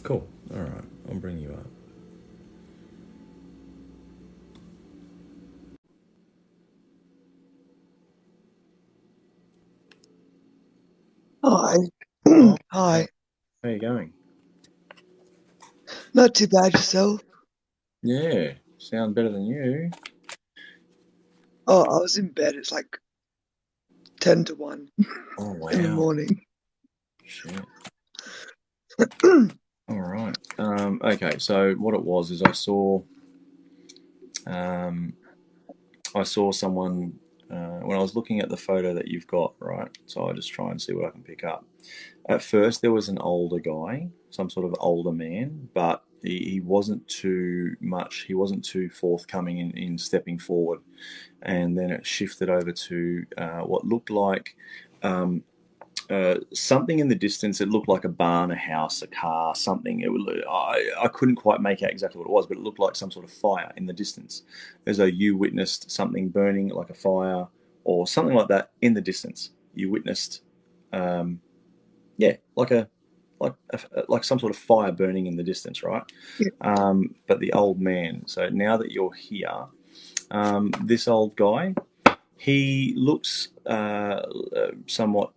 Cool. All right. I'll bring you up. Hi. Oh, Hi. how you going? Not too bad yourself. Yeah. Sound better than you. Oh, I was in bed. It's like 10 to 1 Oh, in the wow. morning. Shit. All right. Okay. So what it was is um, I saw someone when I was looking at the photo that you've got, right? So I just try and see what I can pick up. At first, there was an older guy, some sort of older man, but he wasn't too much. He wasn't too forthcoming in stepping forward, and then it shifted over to what looked like um, something in the distance. It looked like a barn, a house, a car, something. I couldn't quite make out exactly what it was, but it looked like some sort of fire in the distance, as though you witnessed something burning, like a fire or something like that in the distance. You witnessed, um, yeah, like some sort of fire burning in the distance, right? Yeah. But the old man. So now that you're here, this old guy, he looks somewhat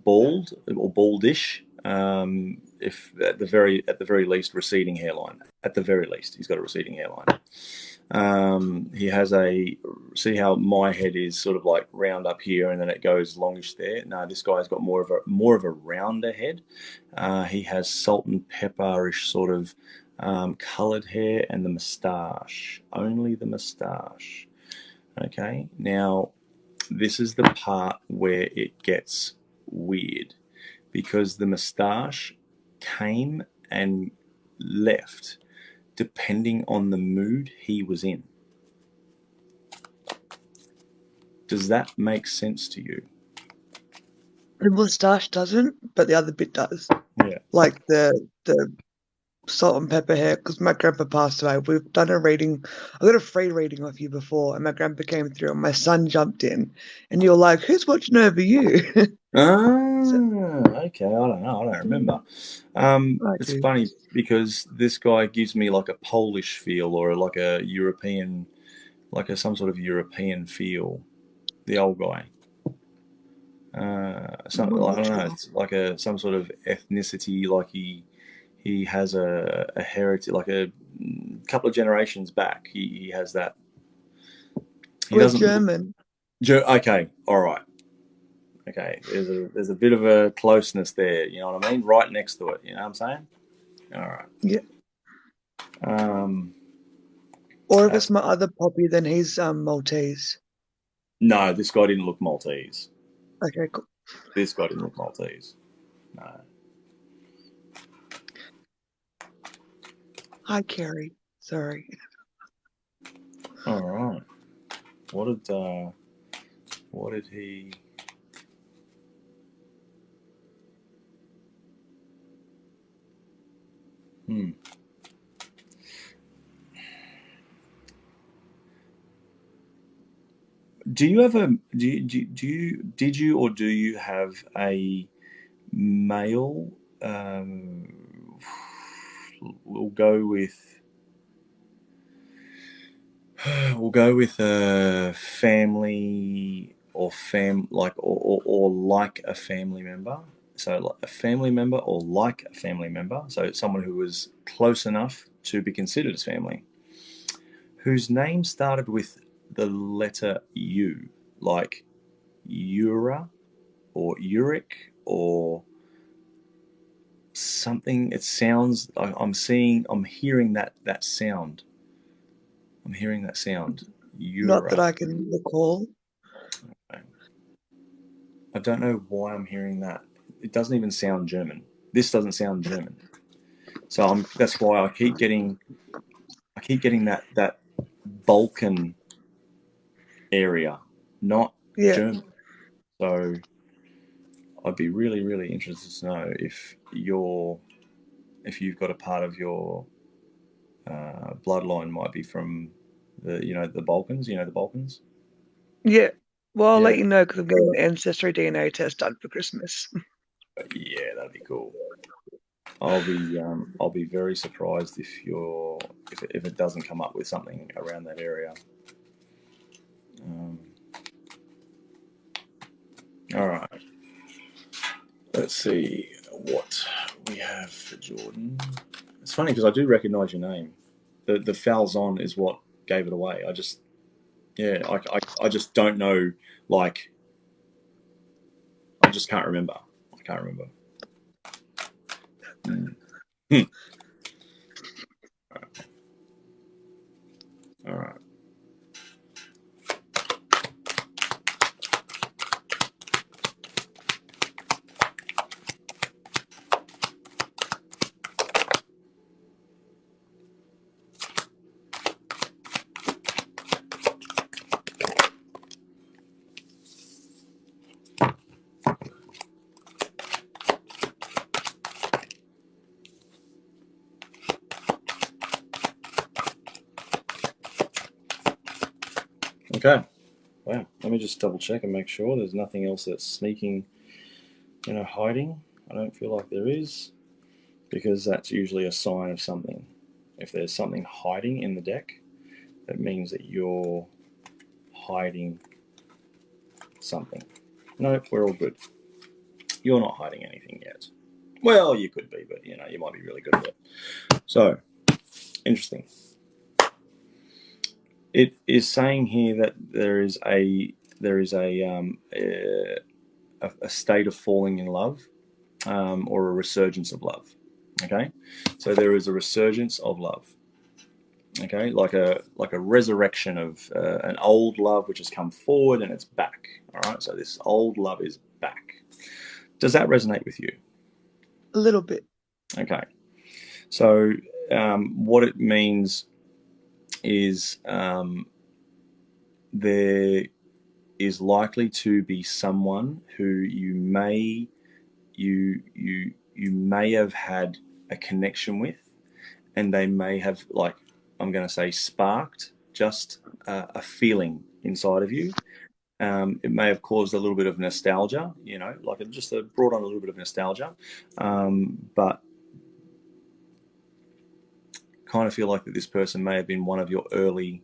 bald or baldish. If at the very least receding hairline. At the very least, he's got a receding hairline. He has a see how my head is sort of like round up here and then it goes longish there. No, this guy's got more of a rounder head. He has salt and pepperish sort of coloured hair and the moustache. Only the moustache. Okay, now this is the part where it gets weird because the moustache came and left depending on the mood he was in. Does that make sense to you? The moustache doesn't, but the other bit does. Yeah. Like the salt and pepper hair, because my grandpa passed away. We've done a reading. I got a free reading of you before, and my grandpa came through, and my son jumped in, and you're like, "Who's watching over you?" So, Okay. I don't know. I don't remember. I It's do. funny because this guy gives me like a Polish feel or like a European, like a some sort of European feel. The old guy. Some I'm I not don't know. sure. It's like a some sort of ethnicity. Like he has a heritage. Like a couple of generations back, he has that. He We're doesn't look. German. Okay, all right. Okay, there's a bit of a closeness there. You know what I mean? Right next to it. You know what I'm saying? All right. Yeah. Um, Or if it's that's my other puppy, then he's Maltese. no. This guy didn't look Maltese. Okay, cool. This guy didn't look Maltese. No. Hi, Carrie. Sorry. All right. What did uh, what did he? Hmm. Do you have a do you did you or do you have a male? We'll go with we'll go with a family or or like a family member. So like a family member or like a family member. So someone who was close enough to be considered as family, whose name started with the letter U, like Ura or Uric or something. It sounds. I'm hearing that sound. I'm hearing that sound. Not that Ura. I can recall. I don't know why I'm hearing that. It doesn't even sound German. This doesn't sound German. So that's why I keep getting that Balkan area, not Yeah. German. So I'd be really interested to know if you've got a part of your bloodline might be from the Balkans. You know the Balkans. Yeah. Well, I'll Yeah, let you know because I'm getting an ancestry DNA test done for Christmas. yeah, that'd be cool. I'll be very surprised if it doesn't come up with something around that area. All right. Let's see what we have for Jordan. It's funny because I do recognise your name. The Falzon is what gave it away. I just don't know. Like, I just can't remember. I can't remember. Hmm. All right. Okay. Wow. Let me just double check and make sure there's nothing else that's sneaking, hiding. I don't feel like there is, because that's usually a sign of something. If there's something hiding in the deck, that means that you're hiding something. Nope, we're all good. You're not hiding anything yet. Well, you could be, but you might be really good at it. So, interesting. It is saying here that there is a state of falling in love, or a resurgence of love. Okay, so there is a resurgence of love. Okay, like a resurrection of an old love which has come forward and it's back. All right, so this old love is back. Does that resonate with you? A little bit. Okay, so what it means is there is likely to be someone who you may have had a connection with, and they may have, like, I'm going to say, sparked just a feeling inside of you. It may have caused a little bit of nostalgia, like it just brought on a little bit of nostalgia, but kind of feel like that this person may have been one of your early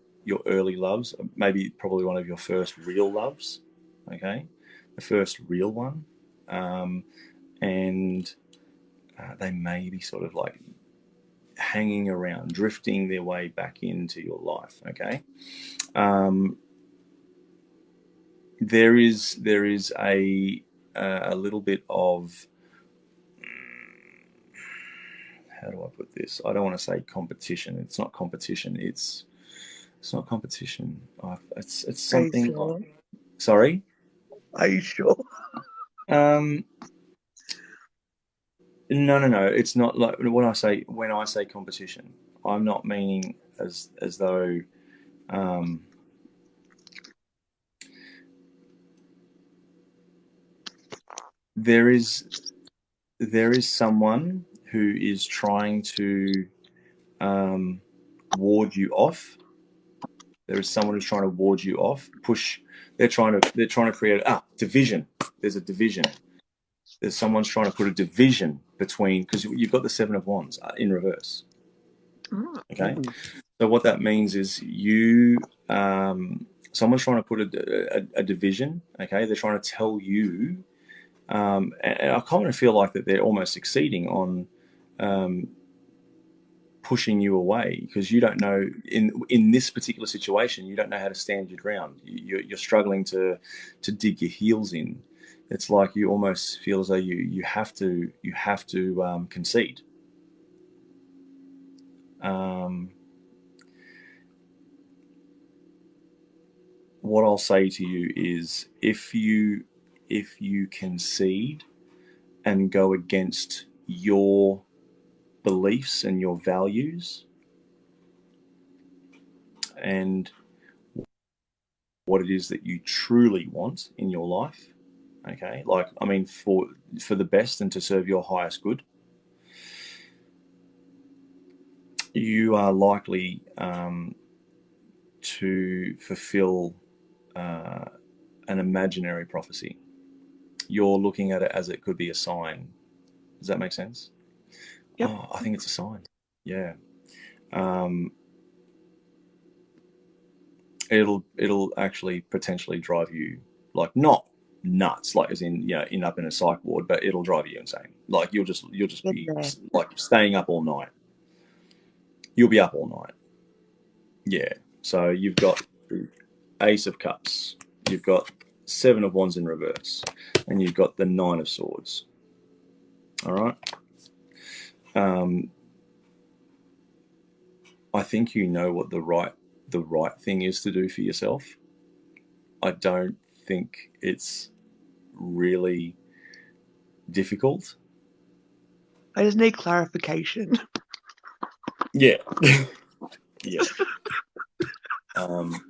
loves, maybe probably one of your first real loves. Okay, the first real one, and they may be sort of like hanging around, drifting their way back into your life. Okay, there is a little bit of, how do I put this? I don't want to say competition. It's not competition. It's not competition. It's Are you something. sure? Sorry. Are you sure? No, no, no. It's not like when I say competition. I'm not meaning as though. Um, there is someone who is trying to ward you off. There is someone who's trying to ward you off, push. They're trying to create division. There's a division. There's someone's trying to put a division between, because you've got the Seven of Wands in reverse. Okay, so what that means is someone's trying to put a division. Okay, they're trying to tell you, and I kind of feel like that they're almost succeeding on pushing you away, because you don't know, in this particular situation, you don't know how to stand your ground. You're struggling to dig your heels in. It's like you almost feel as though you have to concede. What I'll say to you is, if you concede and go against your beliefs and your values and what it is that you truly want in your life, okay, like, I mean, for the best and to serve your highest good, you are likely to fulfill an imaginary prophecy. You're looking at it as it could be a sign. Does that make sense? Yep. I think it's a sign. Yeah. Um, it'll actually potentially drive you, like, not nuts, like as in, end up in a psych ward, but it'll drive you insane. Like you'll just Get be there. like staying up all night. You'll be up all night. Yeah. So you've got the Ace of Cups, you've got Seven of Wands in reverse, and you've got the Nine of Swords. All right. Um, I think you know what the right thing is to do for yourself. I don't think it's really difficult. I just need clarification. Yeah. Yeah. Um,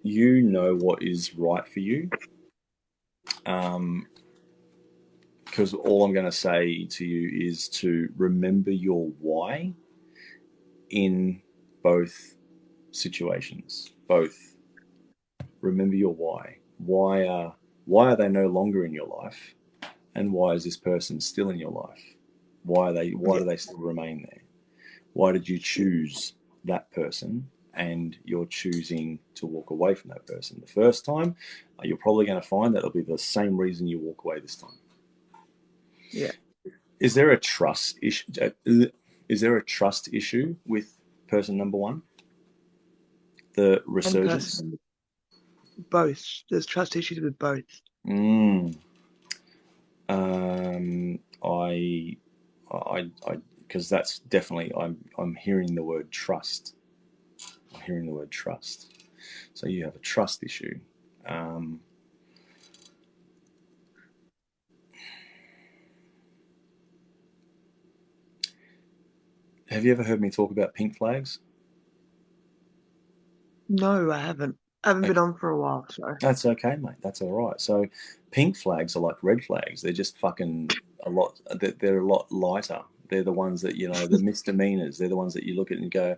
you know what is right for you. Because all I'm going to say to you is to remember your why in both situations. Both. Remember your why. Why are they no longer in your life, and why is this person still in your life? Why Yeah. do they still remain there? Why did you choose that person, and you're choosing to walk away from that person? The first time, you're probably going to find that it'll be the same reason you walk away this time. Yeah. Is there a trust issue? Is there a trust issue with person number one? The And resurgence. person, both. There's trust issues with both. Mm. I, because that's definitely, I'm hearing the word trust. I'm hearing the word trust. So you have a trust issue. Um, have you ever heard me talk about pink flags? No, I haven't. I haven't been Okay. on for a while, so. That's okay, mate. That's all right. So, pink flags are like red flags. They're just fucking a lot. They're a lot lighter. They're the ones that, the misdemeanors. They're the ones that you look at and go,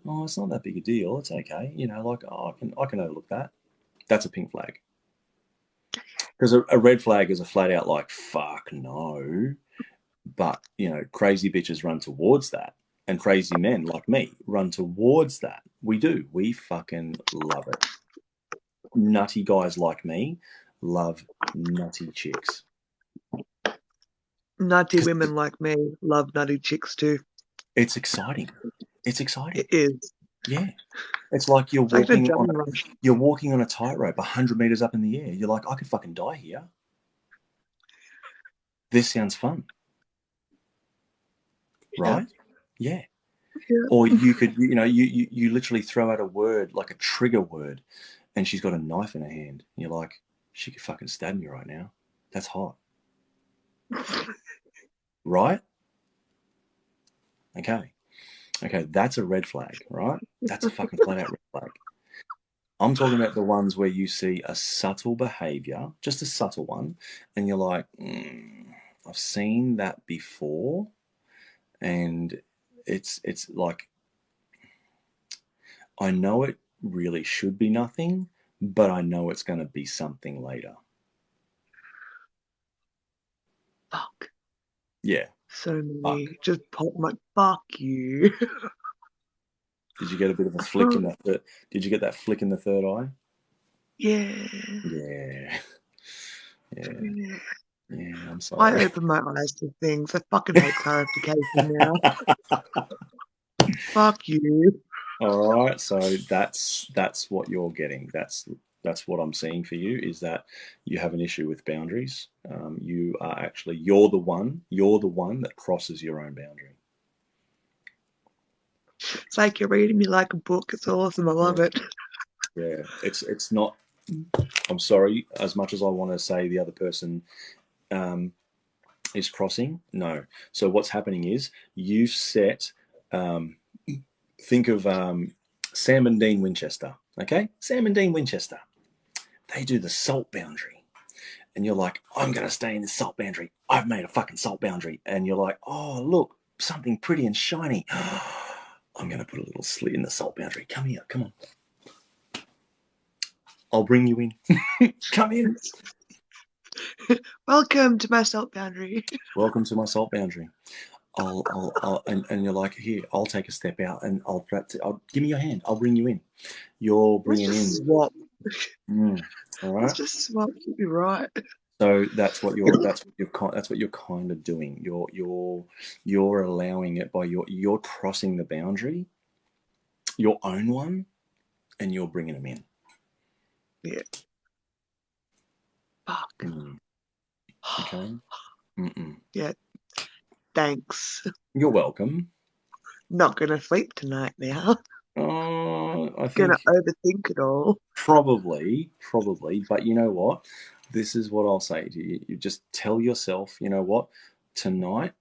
"Oh, it's not that big a deal. It's okay." Like, oh, I can overlook that. That's a pink flag. Because a red flag is a flat out like, "Fuck no." But crazy bitches run towards that, and crazy men like me run towards that. We do. We fucking love it. Nutty guys like me love nutty chicks. Nutty 'Cause women like me love nutty chicks too. it's exciting. It's exciting. It is. Yeah. It's like you're It's like the walking on adrenaline a rush. you're walking on a tightrope 100 meters up in the air. You're like, I could fucking die here. This sounds fun, Yeah. right? Yeah. Yeah. Or you could, you literally throw out a word, like a trigger word, and she's got a knife in her hand. And you're like, she could fucking stab me right now. That's hot, right? Okay. Okay, that's a red flag, right? That's a fucking flat out red flag. I'm talking about the ones where you see a subtle behavior, just a subtle one, and you're like, I've seen that before, and it's like, I know it really should be nothing, but I know it's going to be something later. Fuck. Yeah. So Fuck. many. Just pop my fuck you. Did you get a bit of a flick in the third? Did you get that flick in the third eye? Yeah. Yeah. Yeah. Yeah. Yeah. I'm I sorry. open my eyes to things. I fucking hate clarification now. Fuck you. All right. So that's what you're getting. That's what I'm seeing for you, is that you have an issue with boundaries. You're the one that crosses your own boundary. It's like you're reading me like a book. It's awesome. I Yeah. love it. Yeah. It's not. I'm sorry. As much as I want to say the other person um, is crossing, no. So what's happening is you've set. Um, think of Sam and Dean Winchester. Okay, Sam and Dean Winchester. They do the salt boundary, and you're like, I'm going to stay in this salt boundary. I've made a fucking salt boundary. And you're like, oh, look, something pretty and shiny. I'm going to put a little slit in the salt boundary. Come here, come on. I'll bring you in. Come in. Welcome to my salt boundary. Welcome to my salt boundary. And you're like, here, I'll take a step out and I'll give me your hand. I'll bring you in. You're Let's bringing just in. swap. All Let's right. just swap. You'll be right. So that's what you're kind of doing. You're allowing it by you're crossing the boundary, your own one, and you're bringing them in. Yeah. Fuck. Okay. Mm-mm. Yeah. Thanks. You're welcome. Not gonna sleep tonight now. I Gonna think overthink it all. probably, but you know what? This is what I'll say to you. You just tell yourself, you know what? Tonight,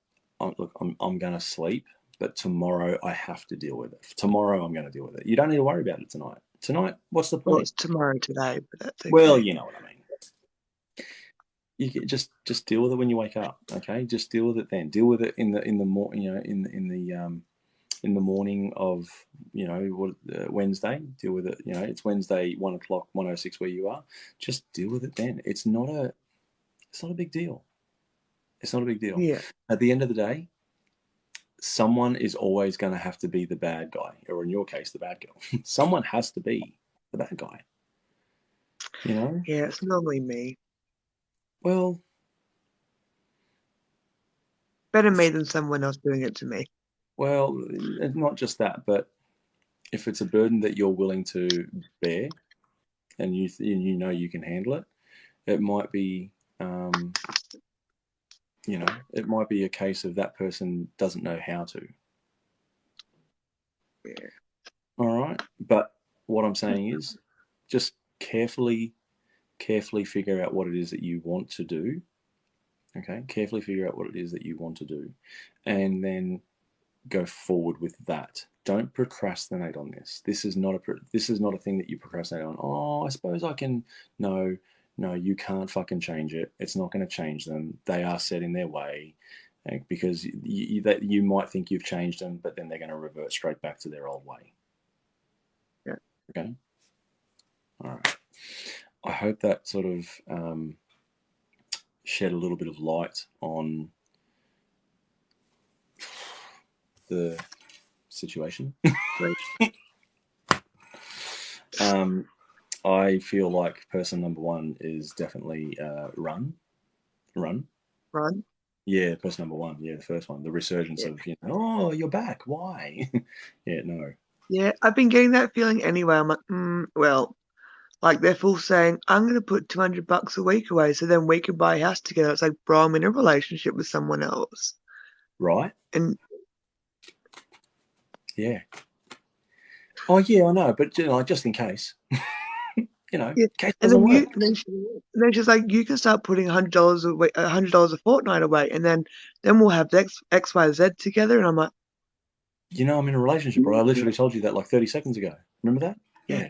I'm going to sleep, but tomorrow I have to deal with it. Tomorrow I'm going to deal with it. You don't need to worry about it tonight. Tonight, what's the Well, point? it's tomorrow today, but that's Well, okay. you know what I mean. You just deal with it when you wake up. Okay, just deal with it then. Deal with it in the morning. You know, in the morning of Wednesday. Deal with it. You know, it's Wednesday 1 o'clock 1:06 where you are. Just deal with it then. It's not a big deal. It's not a big deal. Yeah. At the end of the day, someone is always going to have to be the bad guy, or in your case, the bad girl. Someone has to be the bad guy. You know. Yeah, it's normally me. Well, Better me than someone else doing it to me. well, not just that, but if it's a burden that you're willing to bear and you know you can handle it, it might be it might be a case of that person doesn't know how to. Yeah. All right, but what I'm saying is just carefully figure out what it is that you want to do. Okay, carefully figure out what it is that you want to do, and then go forward with that. Don't procrastinate on this. This is not a thing that you procrastinate on. Oh, I suppose I can. No, no, you can't fucking change it. It's not going to change them. They are set in their way, because you might think you've changed them, but then they're going to revert straight back to their old way. Yeah. Okay. All right. I hope that sort of shed a little bit of light on the situation. I feel like person number one is definitely run. Run. Yeah, person number one. Yeah, the first one, the resurgence Yeah. of oh, you're back. Why? Yeah, no. Yeah, I've been getting that feeling anyway. I'm like, well, like they're full saying, I'm going to put $200 a week away so then we can buy a house together. It's like, bro, I'm in a relationship with someone else. Right? And Yeah. Oh, yeah, I know, but just in case, yeah, case and doesn't then work. then she's like, you can start putting $100 a week, $100 a fortnight away, and then we'll have X, Y, Z together. And I'm like, I'm in a relationship, bro. I literally told you that like 30 seconds ago. Remember that? yeah. Yeah.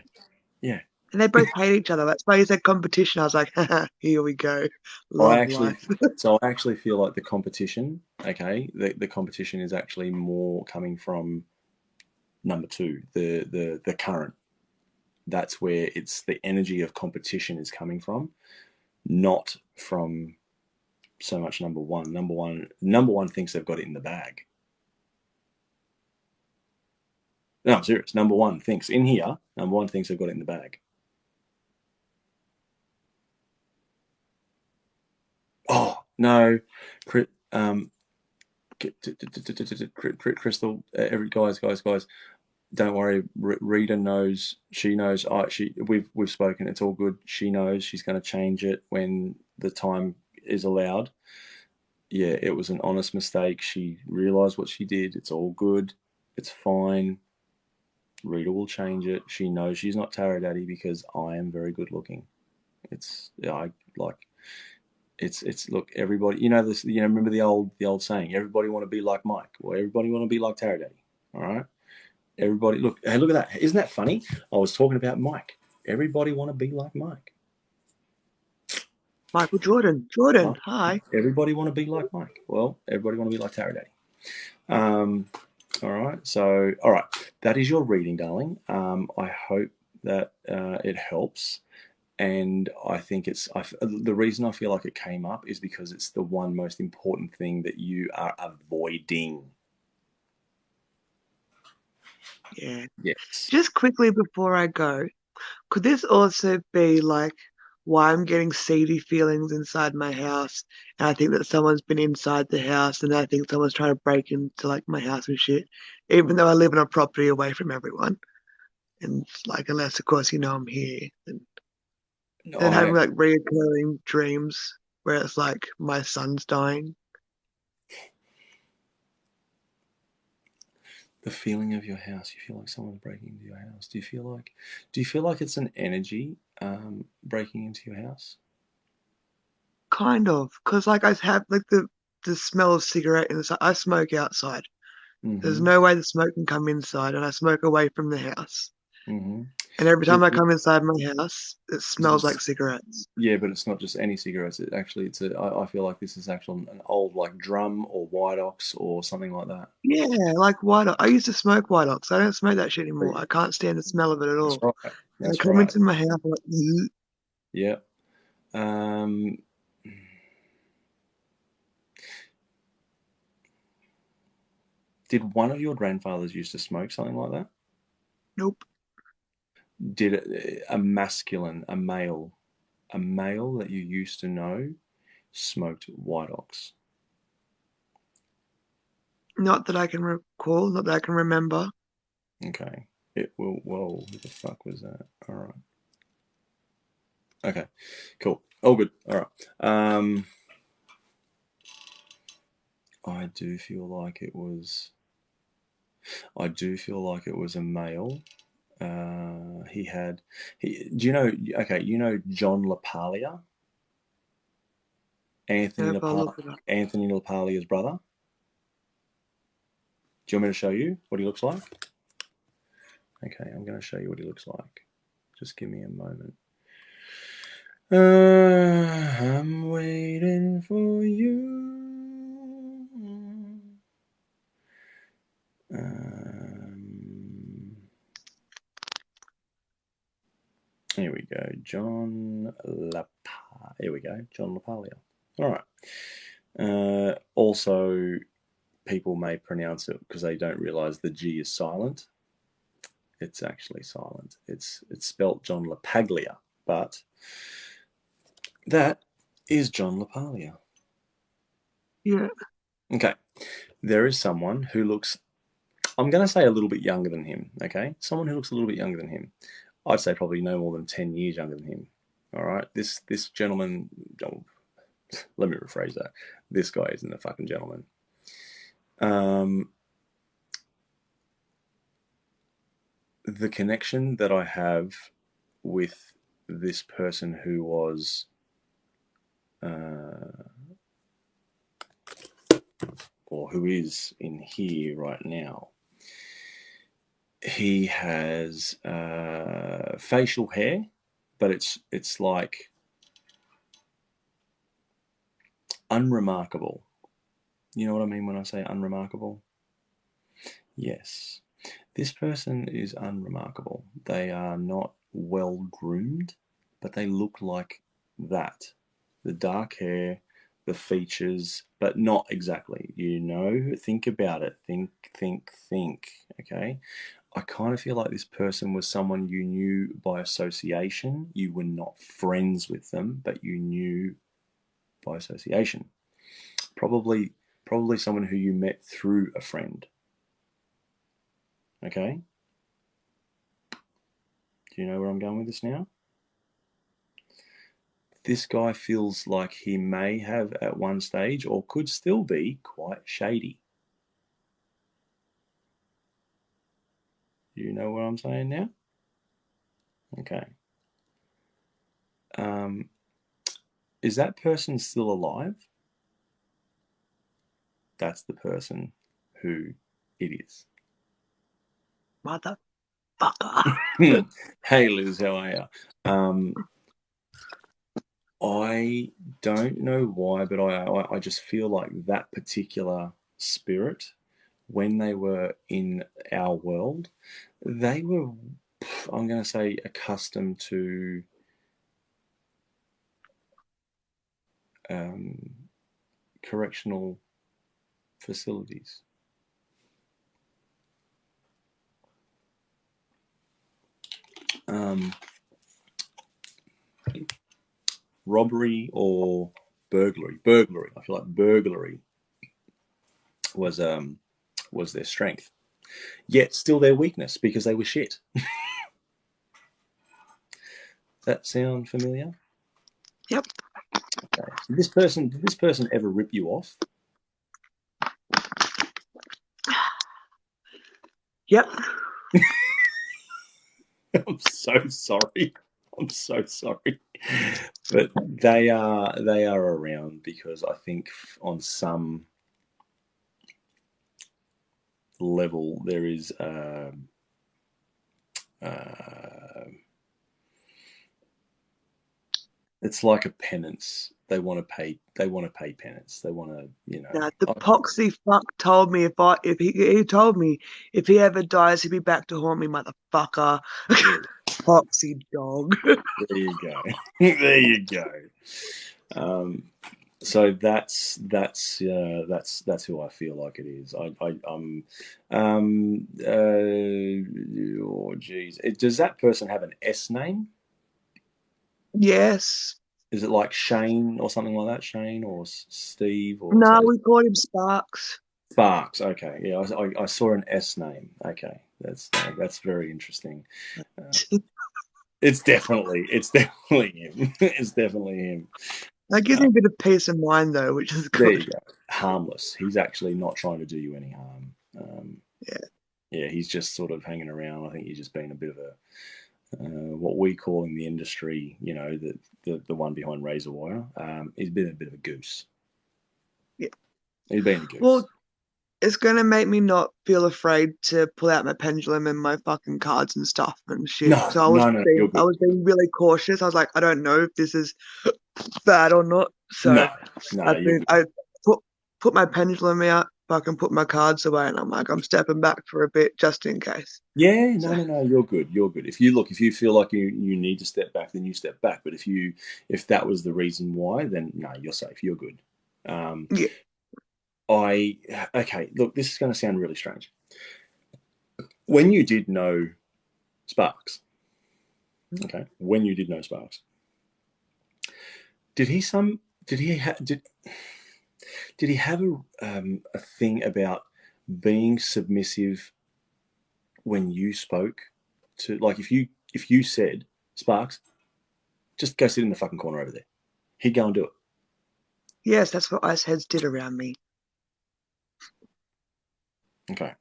Yeah. And they both hate each other. That's why he said competition. I was like, haha, here we go. I Love actually, life. so I actually feel like the competition, okay, the competition is actually more coming from number two, the current. That's where it's the energy of competition is coming from, not from so much number one. Number one thinks they've got it in the bag. No, I'm serious. Number one thinks in here. Number one thinks they've got it in the bag. Oh no, Crystal. Every guys. Don't worry. Rita knows. She knows. We've spoken. It's all good. She knows. She's going to change it when the time is allowed. Yeah, it was an honest mistake. She realized what she did. It's all good. It's fine. Rita will change it. She knows she's not Tarot Daddy because I am very good looking. It's I like it's look, everybody, this, remember the old saying, everybody want to be like Mike. Well, everybody want to be like Tarot Daddy. All right. Everybody look, hey, look at that. Isn't that funny? I was talking about Mike. Everybody want to be like Mike. Michael Jordan. Jordan, hi. Everybody want to be like Mike. Well, everybody want to be like Tarot Daddy. All right. So, all right. That is your reading, darling. I hope that it helps. And I think the reason I feel like it came up is because it's the one most important thing that you are avoiding. Yeah. Yes. Just quickly before I go, could this also be like why I'm getting seedy feelings inside my house? And I think that someone's been inside the house and I think someone's trying to break into like my house and shit, even though I live on a property away from everyone. And like, unless of course you know I'm here, and having I like reoccurring dreams where it's like my son's dying. The feeling of your house. You feel like someone's breaking into your house. Do you feel like it's an energy breaking into your house? Kind of, because like I have like the smell of cigarette inside. I smoke outside. There's Mm-hmm. no way the smoke can come inside, and I smoke away from the house. Mm-hmm. And every Does time I it, come inside my house, it does smells it, like cigarettes. yeah, but it's not just any cigarettes. I feel like this is actually an old like drum or white ox or something like that. Yeah, like white. I used to smoke white ox. I don't smoke that shit But anymore. I can't stand the smell of it at that's all. right. And I That's come right. into my house, I'm like, "Ugh." Yeah. Um, did one of your grandfathers used to smoke something like that? Nope, Did a masculine, a male that you used to know smoked white ox? not that I can recall, not that I can remember. Okay. It will. Whoa, who the fuck was that? All right. Okay. Cool. All good. All right. I do feel like it was. I do feel like it was a male. He had. Do you know? Okay, you know John LaPaglia, Anthony If I look LaPaglia, it up. Anthony LaPaglia's brother. Do you want me to show you what he looks like? Okay, I'm going to show you what he looks like. Just give me a moment. I'm waiting for you. Um, here we go. John LaPaglia. Here we go. John LaPaglia. All right. Also, people may pronounce it because they don't realize the G is silent. It's actually silent. It's spelt John LaPaglia, but that is John LaPaglia. Yeah, Okay. There is someone who looks, I'm going to say a little bit younger than him. Okay. Someone who looks a little bit younger than him. I'd say probably no more than 10 years younger than him. All right. This gentleman, oh, let me rephrase that. This guy isn't a fucking gentleman. Um, the connection that I have with this person who was, uh, or who is in here right now, he has facial hair, but it's like unremarkable. You know what I mean when I say unremarkable? Yes. This person is unremarkable. They are not well groomed, but they look like that. The dark hair, the features, but not exactly. Think about it. Think. Okay. I kind of feel like this person was someone you knew by association. You were not friends with them, but you knew by association. Probably, probably someone who you met through a friend. Okay. Do you know where I'm going with this now? This guy feels like he may have at one stage or could still be quite shady. You know what I'm saying now? Okay. Um, is that person still alive? That's the person who it is. motherfucker. Hey Liz, how are you? I don't know why, but I just feel like that particular spirit, when they were in our world, they were, I'm going to say, accustomed to correctional facilities. Robbery or burglary? Burglary. I feel like burglary was their strength, yet still their weakness because they were shit. Does that sound familiar? Yep. Okay. Did this person ever rip you off? Yep. I'm so sorry. I'm so sorry. But they are around because I think on some level there is it's like a penance. They want to pay. They want to pay penance. They want to, Now, the poxy fuck told me if he told me if he ever dies, he'll be back to haunt me, motherfucker. Poxy dog. There you go. There you go. So that's who I feel like it is. Oh geez, does that person have an S name? Yes. Is it like Shane or something like that? Shane or Steve or No, so? we called him Sparks. Sparks. Okay, yeah, I saw an S name. Okay, that's very interesting. It's definitely him. It's definitely him. That gives me a bit of peace of mind, though, which is There you good. go. Harmless. He's actually not trying to do you any harm. Yeah. Yeah, he's just sort of hanging around. I think he's just been a bit of a what we call in the industry, the one behind razor wire. He's been a bit of a goose. Yeah. He's been a goose. Well, it's gonna make me not feel afraid to pull out my pendulum and my fucking cards and stuff and shit. No, So I was no, no, you're being, I good. was being really cautious. I was like, I don't know if this is bad or not. So No, no, I you're think good. I put my pendulum out, fucking put my cards away, and I'm like, I'm stepping back for a bit just in case. Yeah, So no, you're good. You're good. If you feel like you need to step back, then you step back. But if that was the reason why, then no, you're safe. You're good. Um, yeah, okay. Look, this is going to sound really strange. When you did know Sparks, okay, when you did know Sparks, did he some did he have a thing about being submissive when you spoke to, like, if you said, Sparks, just go sit in the fucking corner over there, he'd go and do it. yes, that's what ice heads did around me. Okay.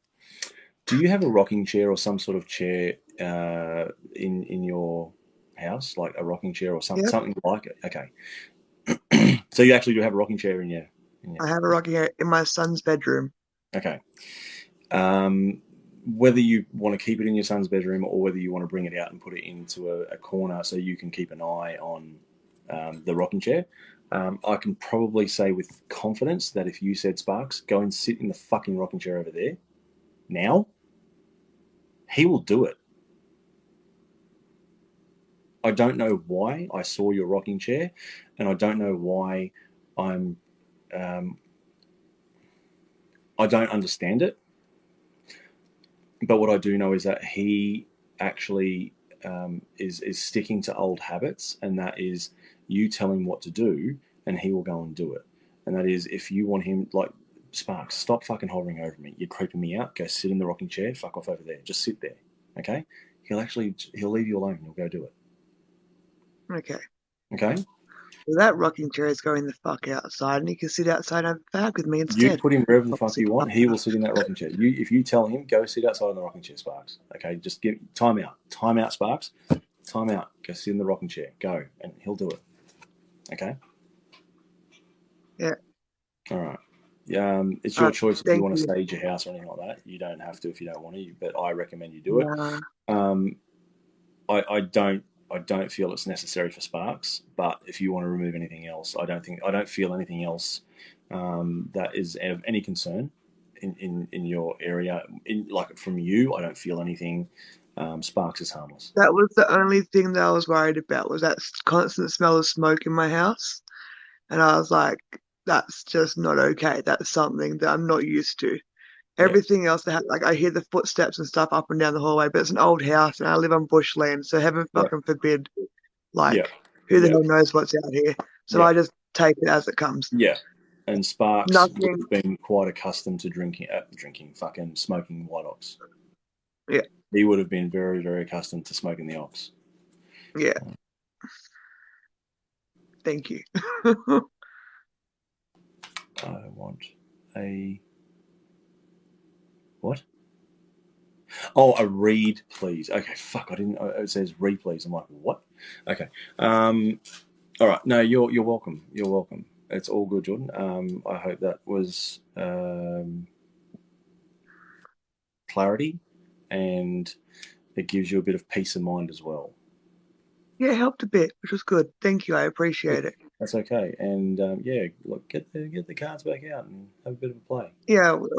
Do you have a rocking chair or some sort of chair in your house, like a rocking chair or Yep, something like it? Okay. So you actually do have a rocking chair in your I have a rocking chair in my son's bedroom. okay. Whether you want to keep it in your son's bedroom or whether you want to bring it out and put it into a corner so you can keep an eye on the rocking chair, I can probably say with confidence that if you said, Sparks, go and sit in the fucking rocking chair over there now, he will do it. I don't know why I saw your rocking chair, and I don't know why I'm. Um, I don't understand it, but what I do know is that he actually is sticking to old habits, and that is you tell him what to do, and he will go and do it. And that is if you want him, like, Sparks, stop fucking hovering over me. You're creeping me out. Go sit in the rocking chair. Fuck off over there. Just sit there. Okay. He'll leave you alone. He'll go do it. Okay. Okay. Well, that rocking chair is going the fuck outside, and he can sit outside and have a fag with me You instead. put him wherever the fuck Foxy you want. He fucker. will sit in that rocking chair. If you tell him, go sit outside in the rocking chair, Sparks. Okay, just give time out, Sparks, time out. Go sit in the rocking chair. Go, and he'll do it. Okay. Yeah. All right. It's All your right. choice if you Thank want to you. stage your house or anything like that. You don't have to if you don't want to, but I recommend you do it. Nah. Um, I don't feel it's necessary for Sparks, but if you want to remove anything else, I don't feel anything else that is of any concern in your area. Like from you, I don't feel anything. Sparks is harmless. That was the only thing that I was worried about was that constant smell of smoke in my house. And I was like, that's just not okay. That's something that I'm not used to. Yeah, Everything else, like I hear the footsteps and stuff up and down the hallway, but it's an old house and I live on bushland, so heaven yeah, fucking forbid, yeah, like, who the yeah, hell knows what's out here? So yeah, I just take it as it comes. yeah. And Sparks would Nothing, have been quite accustomed to drinking, fucking smoking white ox. yeah, He would have been very, very accustomed to smoking the ox. yeah, thank you. I want a what? Oh, a read, please. Okay, fuck. I didn't. It says read, please. I'm like, what? Okay. All right. No, you're welcome. You're welcome. It's all good, Jordan. I hope that was clarity, and it gives you a bit of peace of mind as well. Yeah, it helped a bit, which was good. Thank you. I appreciate it. That's okay. And yeah, look, get the cards back out and have a bit of a play. Yeah, well,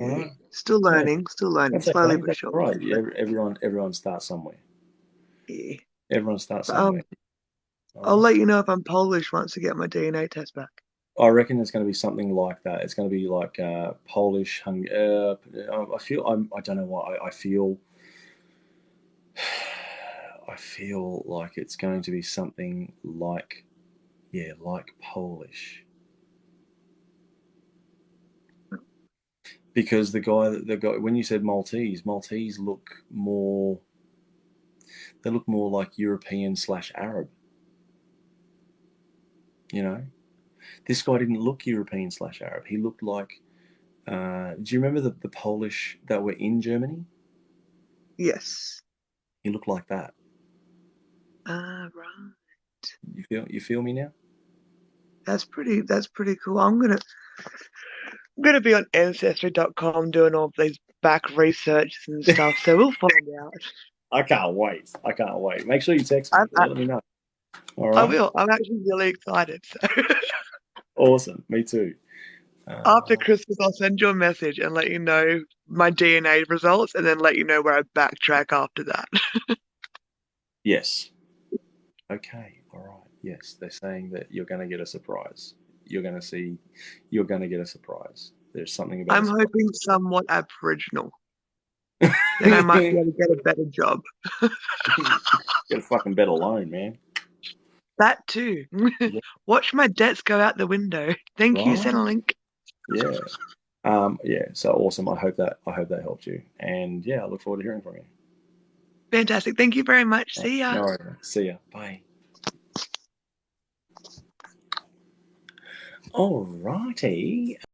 All yeah. right. Yeah, Still learning, that's slowly okay. but That's all surely. right. Yeah, everyone starts somewhere. Yeah. Everyone starts But, somewhere. All I'll right. let you know if I'm Polish once I get my DNA test back. I reckon it's going to be something like that. It's going to be like Polish. I feel. I don't know why. I feel. I feel like it's going to be something like, yeah, like Polish. Because the guy when you said Maltese look more. They look more like European slash Arab. You know, this guy didn't look European slash Arab. He looked like. Do you remember the Polish that were in Germany? Yes. He looked like that. Ah, right. You feel me now? That's pretty cool. I'm gonna be on ancestry.com doing all these back researches and stuff, so we'll find out. I can't wait. I can't wait. Make sure you text me. I, I, Let me know. All I right. will. I'm actually really excited. So Awesome. Me too. after Uh, Christmas, I'll send you a message and let you know my DNA results, and then let you know where I backtrack after that. yes. Okay. All right. Yes. They're saying that you're going to get a surprise. You're going to see. You're going to get a surprise. There's something about a I'm surprise. hoping somewhat Aboriginal. Then I might be able to get a better job. Get a fucking better loan, man. That too. Yeah. Watch my debts go out the window. Thank you, Right. Centrelink. Yeah. Yeah. So awesome. I hope that helped you. And yeah, I look forward to hearing from you. Fantastic. Thank you very much. All right. See ya. No worries. See ya. Bye. All righty.